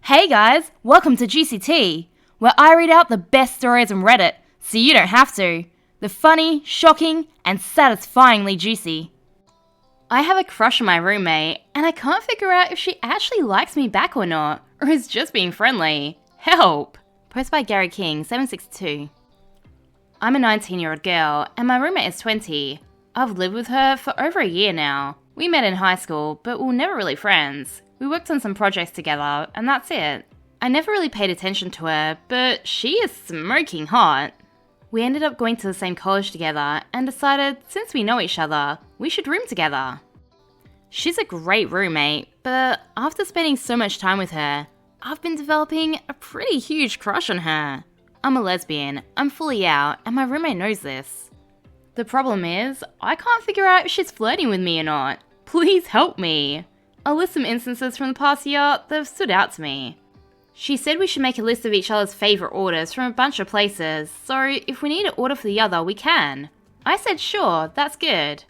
Hey guys, welcome to Juicy Tea, where I read out the best stories on Reddit, so you don't have to. They're funny, shocking, and satisfyingly juicy. I have a crush on my roommate, and I can't figure out if she actually likes me back or not, or is just being friendly. Help! Post by Gary King, 762. I'm a 19-year-old girl, and my roommate is 20. I've lived with her for over a year now. We met in high school, but we were never really friends. We worked on some projects together, and that's it. I never really paid attention to her, but she is smoking hot. We ended up going to the same college together and decided, since we know each other, we should room together. She's a great roommate, but after spending so much time with her, I've been developing a pretty huge crush on her. I'm a lesbian, I'm fully out, and my roommate knows this. The problem is, I can't figure out if she's flirting with me or not. Please help me. I'll list some instances from the past year that have stood out to me. She said we should make a list of each other's favourite orders from a bunch of places, so if we need to order for the other, we can. I said sure, that's good.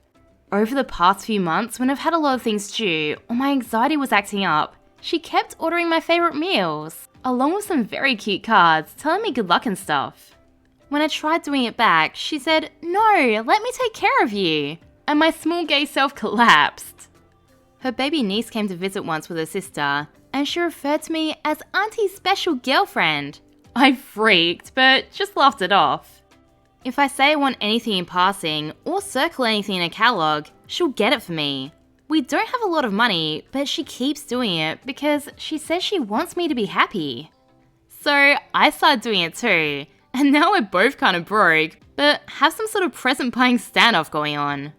Over the past few months, when I've had a lot of things due, or my anxiety was acting up, she kept ordering my favourite meals, along with some very cute cards telling me good luck and stuff. When I tried doing it back, she said, "No, let me take care of you," and my small gay self collapsed. Her baby niece came to visit once with her sister, and she referred to me as Auntie's special girlfriend. I freaked, but just laughed it off. If I say I want anything in passing, or circle anything in a catalogue, she'll get it for me. We don't have a lot of money, but she keeps doing it because she says she wants me to be happy. So I started doing it too, and now we're both kind of broke, but have some sort of present buying standoff going on.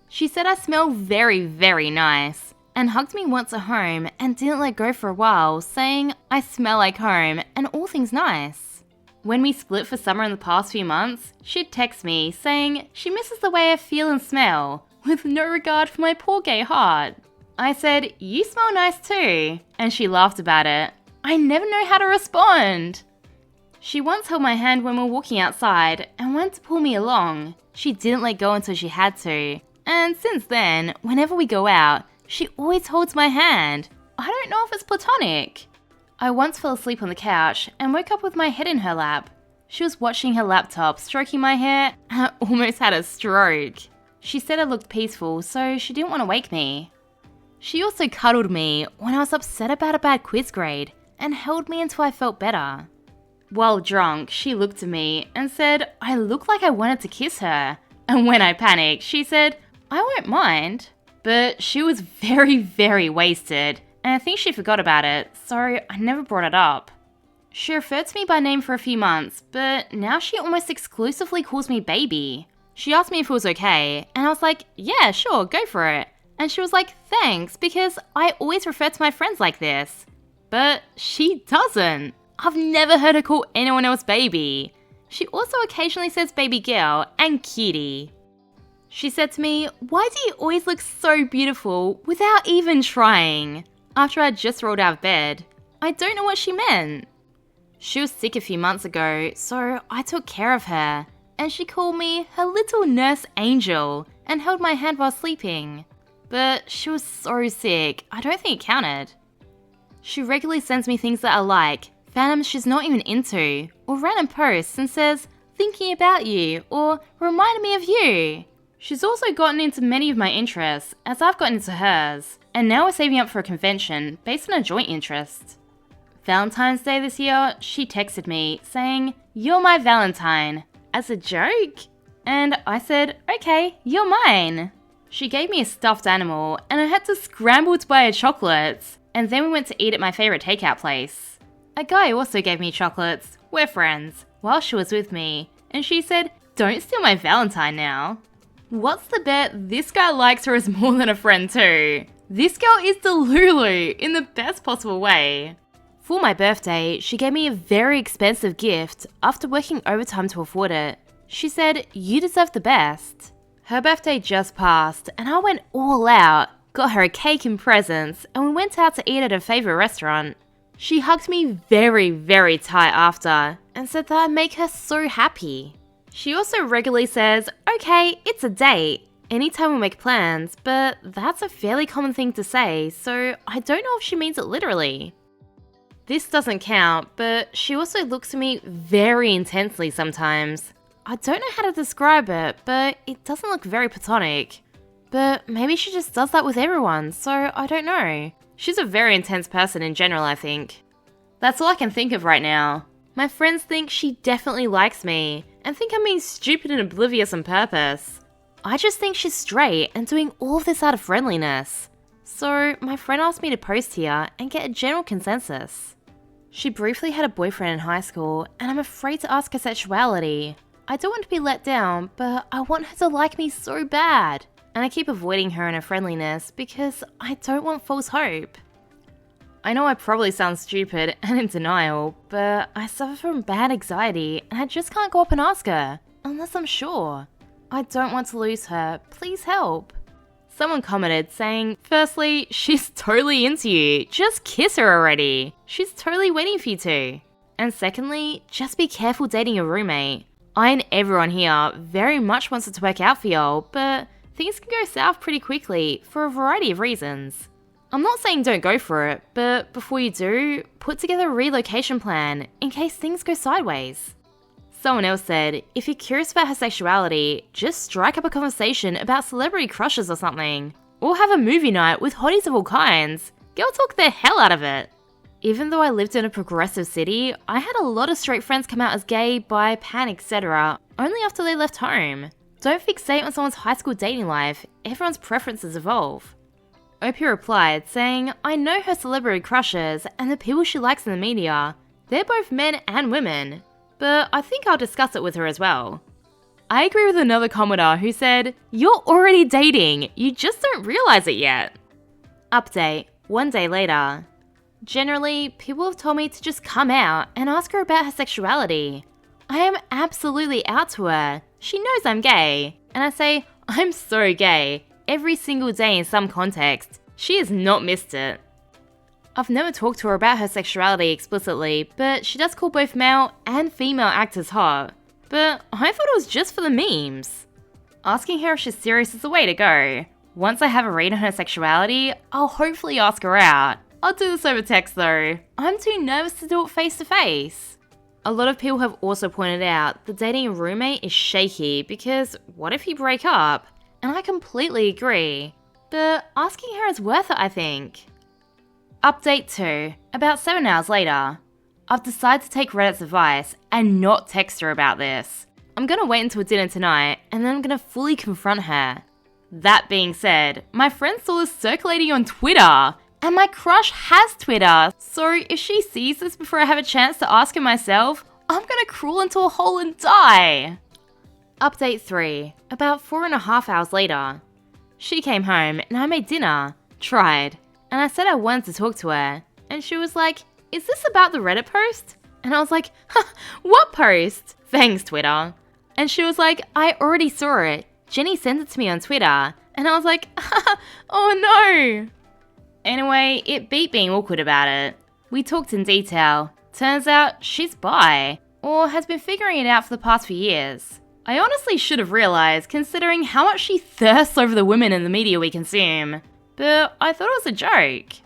She said I smell very, very nice, and hugged me once at home and didn't let go for a while, saying I smell like home and all things nice. When we split for summer in the past few months, she'd text me saying she misses the way I feel and smell, with no regard for my poor gay heart. I said, "You smell nice too," and she laughed about it. I never know how to respond. She once held my hand when we were walking outside and went to pull me along. She didn't let go until she had to. And since then, whenever we go out, she always holds my hand. I don't know if it's platonic. I once fell asleep on the couch and woke up with my head in her lap. She was watching her laptop, stroking my hair, and I almost had a stroke. She said I looked peaceful, so she didn't want to wake me. She also cuddled me when I was upset about a bad quiz grade and held me until I felt better. While drunk, she looked at me and said I looked like I wanted to kiss her. And when I panicked, she said, "I won't mind." But she was very, very wasted, and I think she forgot about it, so I never brought it up. She referred to me by name for a few months, but now she almost exclusively calls me baby. She asked me if it was okay, and I was like, "Yeah, sure, go for it." And she was like, "Thanks, because I always refer to my friends like this." But she doesn't. I've never heard her call anyone else baby. She also occasionally says baby girl and cutie. She said to me, "Why do you always look so beautiful without even trying?" After I'd just rolled out of bed. I don't know what she meant. She was sick a few months ago, so I took care of her, and she called me her little nurse angel and held my hand while sleeping. But she was so sick, I don't think it counted. She regularly sends me things that I like, fandoms she's not even into, or random posts and says, "Thinking about you," or "Reminded me of you." She's also gotten into many of my interests, as I've gotten into hers, and now we're saving up for a convention based on a joint interest. Valentine's Day this year, she texted me saying, "You're my Valentine," as a joke, and I said, "Okay, you're mine." She gave me a stuffed animal, and I had to scramble to buy her chocolates, and then we went to eat at my favourite takeout place. A guy also gave me chocolates, we're friends, while she was with me, and she said, "Don't steal my Valentine now." What's the bet this guy likes her as more than a friend too? This girl is Delulu in the best possible way. For my birthday, she gave me a very expensive gift after working overtime to afford it. She said, "You deserve the best." Her birthday just passed and I went all out, got her a cake and presents, and we went out to eat at her favourite restaurant. She hugged me very, very tight after and said that I'd make her so happy. She also regularly says, "Okay, it's a date," anytime we make plans, but that's a fairly common thing to say, so I don't know if she means it literally. This doesn't count, but she also looks at me very intensely sometimes. I don't know how to describe it, but it doesn't look very platonic. But maybe she just does that with everyone, so I don't know. She's a very intense person in general, I think. That's all I can think of right now. My friends think she definitely likes me, and think I'm being stupid and oblivious on purpose. I just think she's straight and doing all of this out of friendliness. So my friend asked me to post here and get a general consensus. She briefly had a boyfriend in high school, and I'm afraid to ask her sexuality. I don't want to be let down, but I want her to like me so bad. And I keep avoiding her and her friendliness because I don't want false hope. I know I probably sound stupid and in denial, but I suffer from bad anxiety and I just can't go up and ask her, unless I'm sure. I don't want to lose her, please help. Someone commented saying, firstly, she's totally into you, just kiss her already. She's totally waiting for you to. And secondly, just be careful dating your roommate. I and everyone here very much wants it to work out for y'all, but things can go south pretty quickly for a variety of reasons. I'm not saying don't go for it, but before you do, put together a relocation plan in case things go sideways. Someone else said, if you're curious about her sexuality, just strike up a conversation about celebrity crushes or something. Or have a movie night with hotties of all kinds. Girl talk the hell out of it. Even though I lived in a progressive city, I had a lot of straight friends come out as gay, bi, pan, etc. only after they left home. Don't fixate on someone's high school dating life, everyone's preferences evolve. Opie replied, saying, I know her celebrity crushes and the people she likes in the media. They're both men and women. But I think I'll discuss it with her as well. I agree with another commenter who said, you're already dating, you just don't realize it yet. Update, 1 day later. Generally, people have told me to just come out and ask her about her sexuality. I am absolutely out to her. She knows I'm gay. And I say, I'm so gay, every single day in some context. She has not missed it. I've never talked to her about her sexuality explicitly, but she does call both male and female actors hot. But I thought it was just for the memes. Asking her if she's serious is the way to go. Once I have a read on her sexuality, I'll hopefully ask her out. I'll do this over text though. I'm too nervous to do it face to face. A lot of people have also pointed out that dating a roommate is shaky because what if you break up? And I completely agree. But asking her is worth it, I think. Update 2. About 7 hours later. I've decided to take Reddit's advice and not text her about this. I'm gonna wait until dinner tonight and then I'm gonna fully confront her. That being said, my friend saw this circulating on Twitter, and my crush has Twitter, so if she sees this before I have a chance to ask her myself, I'm gonna crawl into a hole and die. Update 3. About 4.5 hours later. She came home and I made dinner. Tried. And I said I wanted to talk to her. And she was like, is this about the Reddit post? And I was like, what post? Thanks, Twitter. And she was like, I already saw it. Jenny sent it to me on Twitter. And I was like, oh no. Anyway, it beat being awkward about it. We talked in detail. Turns out she's bi, or has been figuring it out for the past few years. I honestly should have realized, considering how much she thirsts over the women in the media we consume. But I thought it was a joke.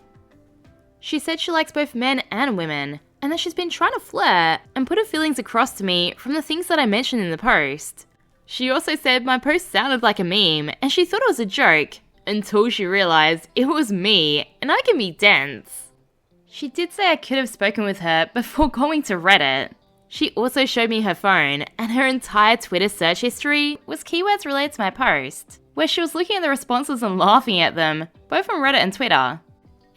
She said she likes both men and women, and that she's been trying to flirt and put her feelings across to me from the things that I mentioned in the post. She also said my post sounded like a meme, and she thought it was a joke, until she realized it was me, and I can be dense. She did say I could have spoken with her before going to Reddit. She also showed me her phone, and her entire Twitter search history was keywords related to my post, where she was looking at the responses and laughing at them, both on Reddit and Twitter.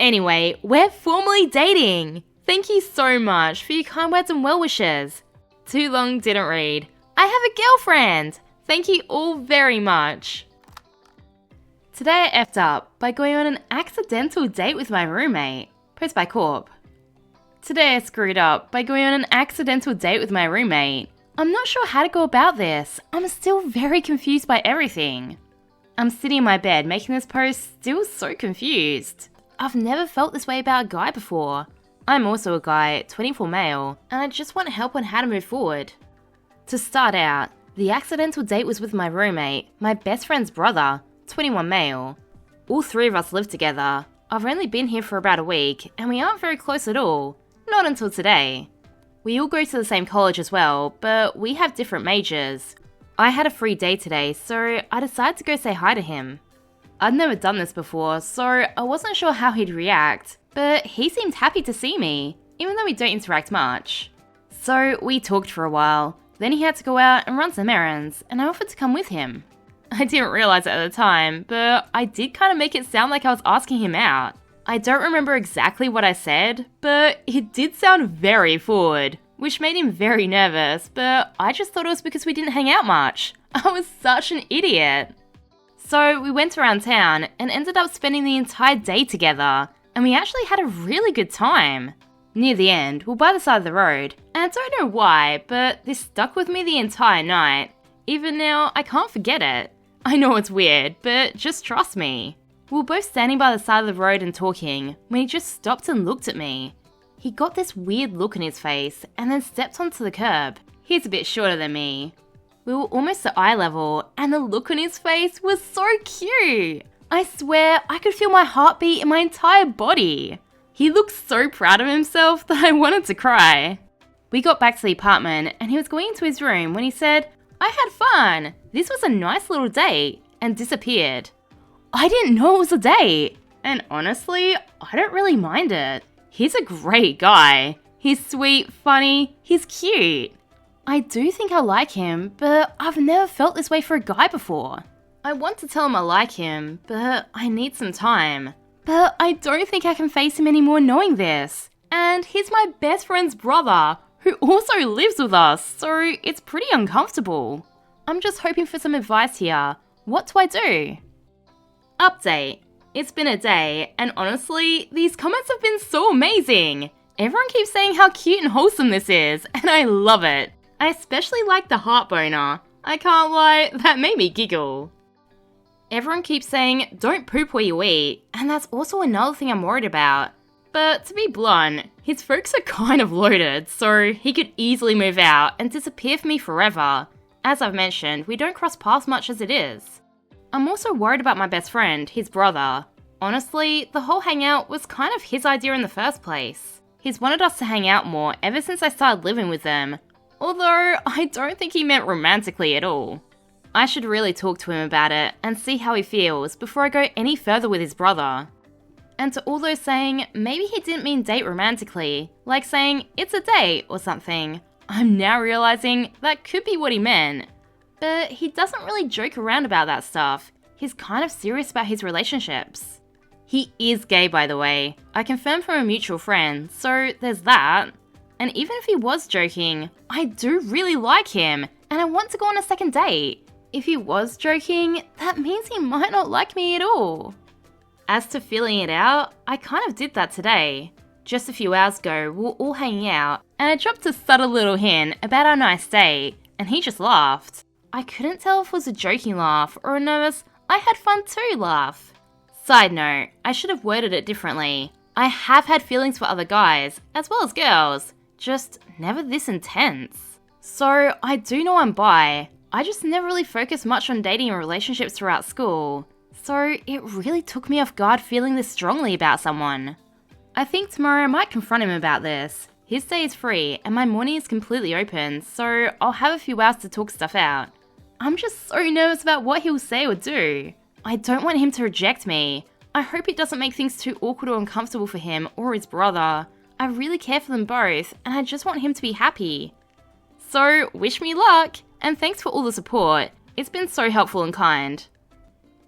Anyway, we're formally dating! Thank you so much for your kind words and well wishes. Too long didn't read. I have a girlfriend! Thank you all very much. Today I effed up by going on an accidental date with my roommate. Post by Corp. Today I screwed up by going on an accidental date with my roommate. I'm not sure how to go about this. I'm still very confused by everything. I'm sitting in my bed making this post still so confused. I've never felt this way about a guy before. I'm also a guy, 24 male, and I just want help on how to move forward. To start out, the accidental date was with my roommate, my best friend's brother, 21 male. All three of us live together. I've only been here for about a week, and we aren't very close at all. not until today. We all go to the same college as well, but we have different majors. I had a free day today, so I decided to go say hi to him. I'd never done this before, so I wasn't sure how he'd react, but he seemed happy to see me, even though we don't interact much. So we talked for a while, then he had to go out and run some errands, and I offered to come with him. I didn't realize it at the time, but I did kind of make it sound like I was asking him out. I don't remember exactly what I said, but it did sound very forward, which made him very nervous, but I just thought it was because we didn't hang out much. I was such an idiot. So we went around town and ended up spending the entire day together, and we actually had a really good time. Near the end, we were by the side of the road, and I don't know why, but this stuck with me the entire night. Even now, I can't forget it. I know it's weird, but just trust me. We were both standing by the side of the road and talking when he just stopped and looked at me. He got this weird look in his face and then stepped onto the curb. He's a bit shorter than me. We were almost at eye level and the look on his face was so cute. I swear I could feel my heartbeat in my entire body. He looked so proud of himself that I wanted to cry. We got back to the apartment and he was going into his room when he said, "I had fun. This was a nice little date," and disappeared. I didn't know it was a date, and honestly, I don't really mind it. He's a great guy. He's sweet, funny, he's cute. I do think I like him, but I've never felt this way for a guy before. I want to tell him I like him, but I need some time. But I don't think I can face him anymore knowing this. And he's my best friend's brother, who also lives with us, so it's pretty uncomfortable. I'm just hoping for some advice here. What do I do? Update. It's been a day, and honestly, these comments have been so amazing. Everyone keeps saying how cute and wholesome this is, and I love it. I especially like the heart boner. I can't lie, that made me giggle. Everyone keeps saying, don't poop where you eat, and that's also another thing I'm worried about. But to be blunt, his folks are kind of loaded, so he could easily move out and disappear from me forever. As I've mentioned, we don't cross paths much as it is. I'm also worried about my best friend, his brother. Honestly, the whole hangout was kind of his idea in the first place. He's wanted us to hang out more ever since I started living with them, although I don't think he meant romantically at all. I should really talk to him about it and see how he feels before I go any further with his brother. And to all those saying maybe he didn't mean date romantically, like saying it's a date or something, I'm now realizing that could be what he meant. But he doesn't really joke around about that stuff. He's kind of serious about his relationships. He is gay, by the way. I confirmed from a mutual friend, so there's that. And even if he was joking, I do really like him, and I want to go on a second date. If he was joking, that means he might not like me at all. As to feeling it out, I kind of did that today. Just a few hours ago, we were all hanging out, and I dropped a subtle little hint about our nice date, and he just laughed. I couldn't tell if it was a joking laugh or a nervous, I had fun too laugh. Side note, I should have worded it differently. I have had feelings for other guys, as well as girls, just never this intense. So I do know I'm bi. I just never really focused much on dating and relationships throughout school. So it really took me off guard feeling this strongly about someone. I think tomorrow I might confront him about this. His day is free and my morning is completely open, so I'll have a few hours to talk stuff out. I'm just so nervous about what he'll say or do. I don't want him to reject me. I hope it doesn't make things too awkward or uncomfortable for him or his brother. I really care for them both and I just want him to be happy. So wish me luck and thanks for all the support. It's been so helpful and kind.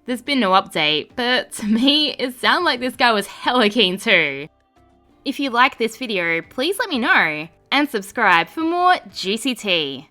There's been no update, but to me, it sounded like this guy was hella keen too. If you like this video, please let me know and subscribe for more juicy tea.